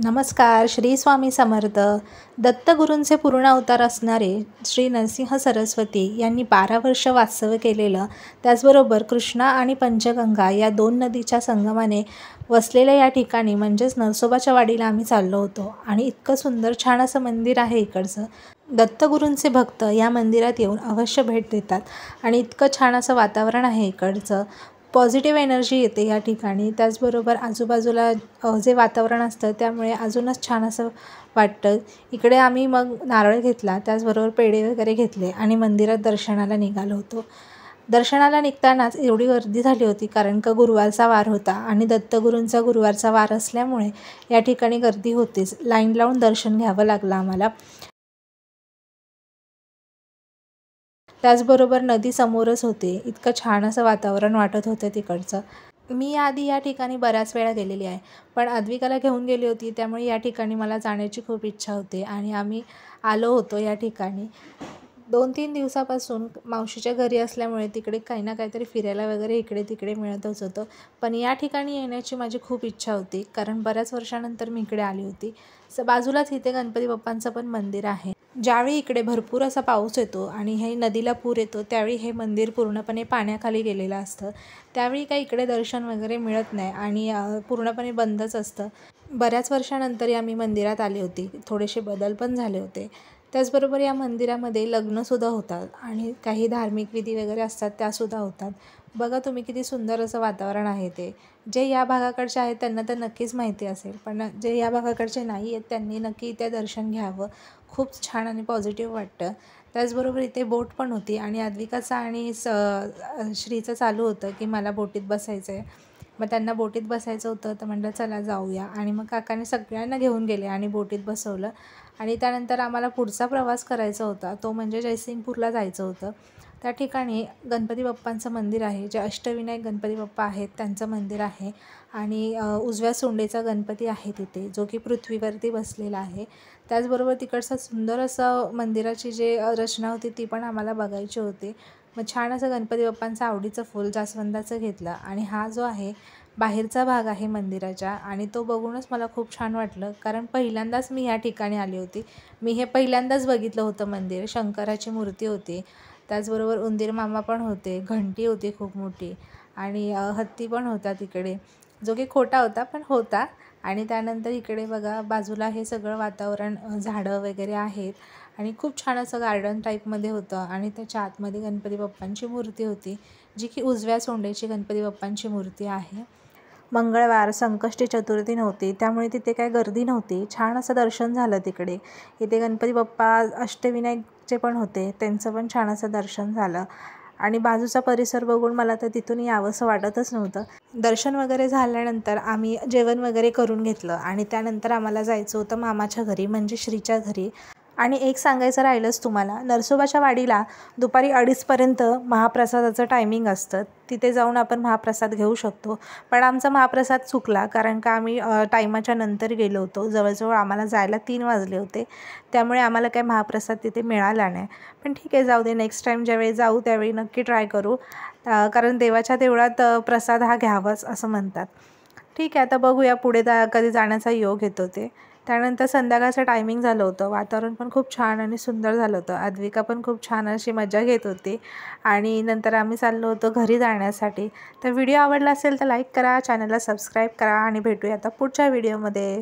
नमस्कार. श्री स्वामी समर्थ. दत्तगुरूंचे पूर्ण अवतार असणारे श्री नरसिंह सरस्वती यांनी 12 वर्ष वास्तव्य केलेलं, त्याचबरोबर कृष्णा आणि पंचगंगा या 2 नदीच्या संगमाने वसलेल्या या ठिकाणी म्हणजेच नरसोबाच्या वाडीला आम्ही चाललो होतो. आणि इतकं सुंदर छान असं मंदिर आहे इकडचं. दत्तगुरूंचे भक्त या मंदिरात येऊन अवश्य भेट देतात आणि इतकं छान असं वातावरण आहे इकडचं. पॉझिटिव्ह एनर्जी येते या ठिकाणी. त्याचबरोबर आजूबाजूला जे वातावरण असतं त्यामुळे अजूनच छान असं वाटतं. इकडे आम्ही मग नारळ घेतला, त्याचबरोबर पेढे वगैरे घेतले आणि मंदिरात दर्शनाला निघालो होतो. दर्शनाला निघतानाच एवढी गर्दी झाली होती कारण का गुरुवारचा वार होता आणि दत्तगुरूंचा गुरुवारचा वार असल्यामुळे या ठिकाणी गर्दी होतीच. लाईन लावून दर्शन घ्यावं लागलं आम्हाला. त्याचबरोबर नदी समोरच होते. इतकं छान असं वातावरण वाटत होतं तिकडचं. मी आधी या ठिकाणी बऱ्याच वेळा गेलेली आहे, पण अद्विकाला घेऊन गेली होती त्यामुळे या ठिकाणी मला जाण्याची खूप इच्छा होती आणि आम्ही आलो होतो या ठिकाणी. 2-3 दिवसापासून मावशीच्या घरी असल्यामुळे तिकडे काही ना काहीतरी फिरायला वगैरे इकडे तिकडे मिळतच होतं. पण या ठिकाणी येण्याची माझी खूप इच्छा होती कारण बऱ्याच वर्षानंतर मी इकडे आली होती. बाजूलाच इथे गणपती बाप्पांचं पण मंदिर आहे. ज्यावेळी इकडे भरपूर असा पाऊस येतो आणि हे नदीला पूर येतो त्यावेळी हे मंदिर पूर्णपणे पाण्याखाली गेलेलं असतं. त्यावेळी काही इकडे दर्शन वगैरे मिळत नाही आणि पूर्णपणे बंदच असतं. बऱ्याच वर्षानंतर आम्ही मंदिरात आली होती. थोडेसे बदल पण झाले होते. त्याचबरोबर या मंदिरामध्ये लग्नसुद्धा होतात आणि काही धार्मिक विधी वगैरे असतात त्यासुद्धा होतात. बघा तुम्ही किती सुंदर असं वातावरण आहे ते. जे या भागाकडचे आहेत त्यांना तर नक्कीच माहिती असेल, पण जे या भागाकडचे नाही आहेत त्यांनी नक्की इथे दर्शन घ्यावं. खूप छान आणि पॉझिटिव्ह वाटतं. त्याचबरोबर इथे बोट पण होती आणि अद्विकाचा आणि श्रीचं चालू होतं की मला बोटीत बसायचं आहे. मग त्यांना बोटीत बसायचं होतं तर म्हटलं चला जाऊया आणि मग काकाने सगळ्यांना घेऊन गेले आणि बोटीत बसवलं. आणि त्यानंतर आम्हाला पुढचा प्रवास करायचा होता, तो म्हणजे जयसिंगपूरला जायचं होतं. त्या ठिकाणी गणपती बाप्पांचं मंदिर आहे, जे अष्टविनायक गणपती बाप्पा आहेत त्यांचं मंदिर आहे आणि उजव्या सोंडेचा गणपती आहे तिथे, जो की पृथ्वीवरती बसलेला आहे. त्याचबरोबर तिकडचं सुंदर असं मंदिराची जे रचना होती ती पण आम्हाला बघायची होती. मग छान असं गणपती बाप्पांचं आवडीचं फूल जास्वंदाचं घेतलं आणि हा जो आहे बाहेरचा भाग आहे मंदिराच्या आणि तो बघूनच मला खूप छान वाटलं कारण पहिल्यांदाच मी या ठिकाणी आली होती. मी हे पहिल्यांदाच बघितलं होतं मंदिर. शंकराची मूर्ती होती, त्याचबरोबर उंदीर मामा पण होते, घंटी होती खूप मोठी आणि हत्ती पण होता तिकडे, जो की खोटा होता पण होता. आणि त्यानंतर इकडे बघा बाजूला हे सगळं वातावरण, झाडं वगैरे आहेत आणि खूप छान असं गार्डन टाईपमध्ये होतं आणि त्याच्या आतमध्ये गणपती बाप्पांची मूर्ती होती, जी की उजव्या सोंडेची गणपती बाप्पांची मूर्ती आहे. मंगळवार संकष्टी चतुर्थी नव्हती त्यामुळे तिथे काय गर्दी नव्हती. छान असं दर्शन झालं तिकडे. इथे गणपती बाप्पा अष्टविनायकचे पण होते, त्यांचं पण छान असं दर्शन झालं आणि बाजूचा परिसर बघून मला तर तिथून यावंसं वाटतच नव्हतं. दर्शन वगैरे झाल्यानंतर आम्ही जेवण वगैरे करून घेतलं आणि त्यानंतर आम्हाला जायचं होतं मामाच्या घरी म्हणजे श्रीच्या घरी. आणि एक सांगायचं राहिलंच तुम्हाला, नरसोबाच्या वाडीला दुपारी 2:30पर्यंत महाप्रसादाचं टायमिंग असतं. तिथे जाऊन आपण महाप्रसाद घेऊ शकतो. पण आमचा महाप्रसाद चुकला कारण का आम्ही टायमाच्या नंतर गेलो होतो. जवळजवळ आम्हाला जायला 3 वाजले होते. त्यामुळे आम्हाला काय महाप्रसाद तिथे मिळाला नाही. पण ठीक आहे, जाऊ दे, नेक्स्ट टाईम ज्यावेळी जाऊ त्यावेळी नक्की ट्राय करू. कारण देवाच्या देवळात प्रसाद हा घ्यावाच असं म्हणतात. ठीक आहे, आता बघूया पुढे कधी जाण्याचा योग येतो ते. त्यानंतर संध्याकाळचं टायमिंग झालं होतं. वातावरण पण खूप छान आणि सुंदर झालं होतं. अद्विका पण खूप छान अशी मजा घेत होती आणि नंतर आम्ही चाललो होतो घरी जाण्यासाठी. तर व्हिडिओ आवडला असेल तर लाईक करा, चॅनलला सबस्क्राईब करा आणि भेटूया आता पुढच्या व्हिडिओमध्ये.